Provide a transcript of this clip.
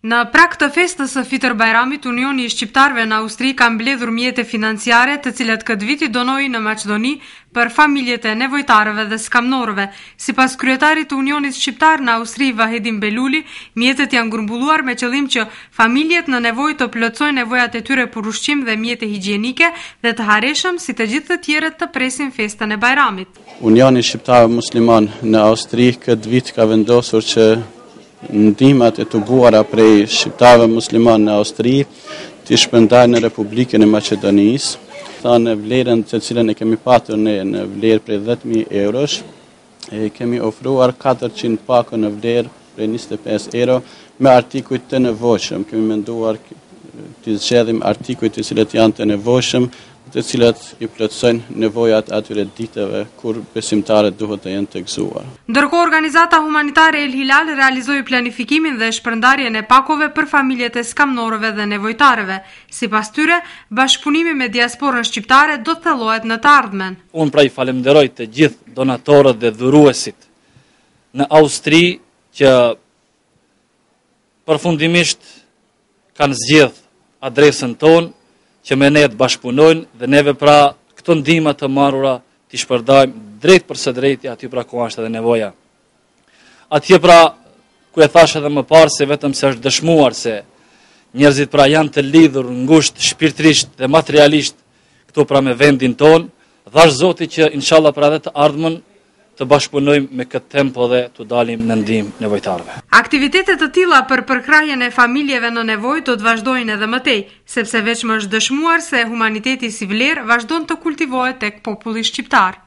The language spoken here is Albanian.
Në prag të festës së Fitër Bajramit, Unioni i Shqiptarëve në Austri ka mbledhur mjete financiare të cilat këtë vit i donoi në Maqedoni për familjet e nevojtarëve dhe skamnorëve. Sipas kryetarit të Unionit Shqiptar në Austri, Vahedin Beluli, mjetet janë grumbulluar me qëllim që familjet në nevojë të plotësojnë nevojat e tyre për ushqim dhe mjete higjienike dhe të harreshëm si të gjithë të tjerët të presin festën e Bajramit. Unioni Shqiptar Musliman në Austri këtë vit ka vendosur që ndihmat e tuguara prej shqiptarëve musliman në Austri të shpërndajnë në Republikën e Maqedonisë. Në vlerën të cilën e kemi patur ne në vlerë prej 10.000 eurosh, kemi ofruar 400 pako në vlerë prej 25 euro me artikujt të nevojshëm. Kemi menduar të zgjedhim artikujt të cilët janë të nevojshëm, të cilat i plotësojnë nevojat atyre ditëve kur besimtarët duhet të jenë të gëzuar. Ndërkohë, organizata humanitare El Hilal realizoi planifikimin dhe shpërndarjen e pakove për familjet e skamnorëve dhe nevojtarëve. Sipas tyre, bashkëpunimi me diasporën shqiptare do të thellohet në të ardhmen. Unë pra i falenderoj të gjithë donatorët dhe dhuruesit në Austri që përfundimisht kanë zgjedhur adresën tonë që me ne të bashkëpunojnë dhe neve pra këto ndihma të marrura t'i shpërndajmë drejt për së drejti aty pra ku është edhe nevoja. Atje pra ku e thash edhe më parë se vetëm se është dëshmuar se njerëzit pra janë të lidhur ngushtë shpirtërisht dhe materialisht këtu pra me vendin tonë, thash Zoti që inshallah pra edhe të ardhmen të bashkëpunojmë me këtë tempo dhe të dalim në ndihmë nevojtarëve. Aktivitetet të tilla për përkrahjen e familjeve në nevojë do të vazhdojnë edhe më tej, sepse veçmë është dëshmuar se humaniteti si vlerë vazhdon të kultivohet tek populli shqiptar.